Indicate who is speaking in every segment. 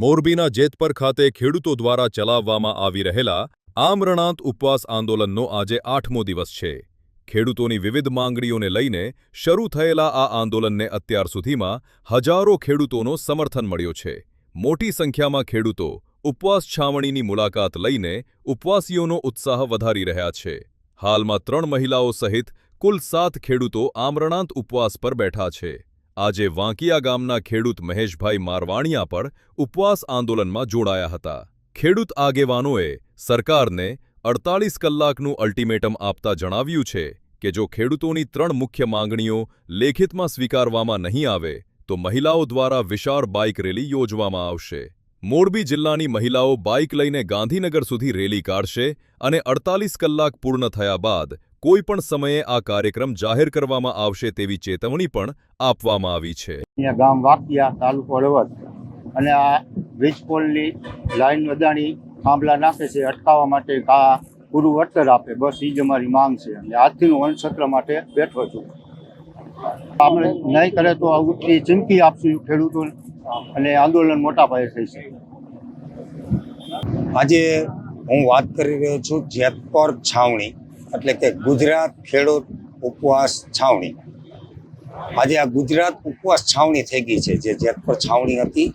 Speaker 1: મોરબીના જેતપર ખાતે ખેડૂતો દ્વારા ચલાવવામાં આવી રહેલા આમરણાંત ઉપવાસ આંદોલનનો આજે 8મો દિવસ છે. ખેડૂતોની વિવિધ માંગણીઓને લઈને શરૂ થયેલા આ આંદોલનને અત્યાર સુધીમાં હજારો ખેડૂતોનો સમર્થન મળ્યો છે. મોટી સંખ્યામાં ખેડૂતો ઉપવાસ છાવણીની મુલાકાત લઈને ઉપવાસીઓનો ઉત્સાહ વધારી રહ્યા છે. હાલમાં 3 મહિલાઓ સહિત કુલ 7 ખેડૂતો આમરણાંત ઉપવાસ પર બેઠા છે. આજે વાંકિયા ગામના ખેડૂત મહેશભાઈ મારવાણિયા પણ ઉપવાસ આંદોલનમાં જોડાયા હતા. ખેડૂત આગેવાનોએ સરકારને 48 કલાકનું અલ્ટિમેટમ આપતા જણાવ્યું છે કે જો ખેડૂતોની 3 મુખ્ય માંગણીઓ લેખિતમાં સ્વીકારવામાં નહીં આવે તો મહિલાઓ દ્વારા વિશાળ બાઇક રેલી યોજવામાં આવશે. મોરબી જિલ્લાની મહિલાઓ બાઇક લઈને ગાંધીનગર સુધી રેલી કાઢશે અને 48 કલાક પૂર્ણ થયા બાદ કોઈપણ સમયે આ કાર્યક્રમ જાહેર કરવામાં આવશે તેવી ચેતવણી પણ આપવામાં આવી છે.
Speaker 2: અહીંયા ગામ વાકિયા, તાલુકો હળવદ અને આ વીજપોલની લાઈન વદાણી થાંભલા નાખે છે અટકાવવા માટે પૂરું વળતર આપે, બસ એ જ અમારી માંગ છે. અને આજથી વનસત્ર માટે બેઠો છું. આપણે નહીં કરે તો આવતી ચીમકી આપશું ખેડૂતોને અને આંદોલન મોટા પાયે થઈ છે.
Speaker 3: આજે હું વાત કરી રહ્યો છું જેતપર છાવણી એટલે કે ગુજરાત ખેડૂત ઉપવાસ છાવણી. આજે આ ગુજરાત ઉપવાસ છાવણી થઈ ગઈ છે. જે જેતપર છાવણી હતી,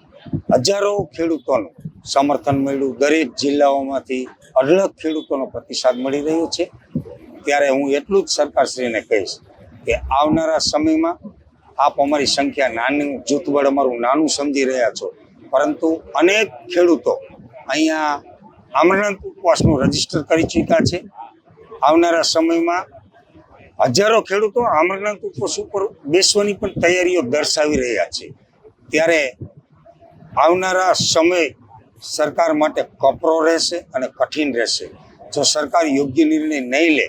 Speaker 3: હજારો ખેડૂતોનું સમર્થન મળ્યું. દરેક જિલ્લાઓમાંથી અઢળક ખેડૂતોનો પ્રતિસાદ મળી રહ્યો છે. ત્યારે હું એટલું જ સરકારશ્રીને કહીશ કે આવનારા સમયમાં આપ અમારી સંખ્યા નાનું જૂથબળ અમારું નાનું સમજી રહ્યા છો, પરંતુ અનેક ખેડૂતો અહીંયા આમરણાંત ઉપવાસનું રજીસ્ટર કરી ચૂક્યા છે. આવનારા સમયમાં હજારો ખેડૂતો આમરણાંત ઉપવાસ ઉપર બેસવાની પણ તૈયારીઓ દર્શાવી રહ્યા છે. ત્યારે આવનારા સમય સરકાર માટે કપરો રહેશે અને કઠિન રહેશે. જો સરકાર યોગ્ય નિર્ણય નહીં લે,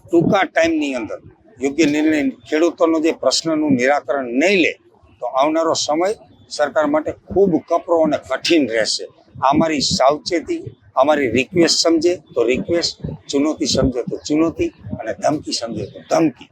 Speaker 3: ટૂંકા ટાઈમની અંદર યોગ્ય નિર્ણય, ખેડૂતોનો જે પ્રશ્નનું નિરાકરણ નહીં લે, તો આવનારો સમય સરકાર માટે ખૂબ કપરો અને કઠિન રહેશે. અમારી સાવચેતી, અમારી રિક્વેસ્ટ સમજે તો રિક્વેસ્ટ, ચુનૌતી સમજે તો ચુનૌતી અને ધમકી સમજે તો ધમકી.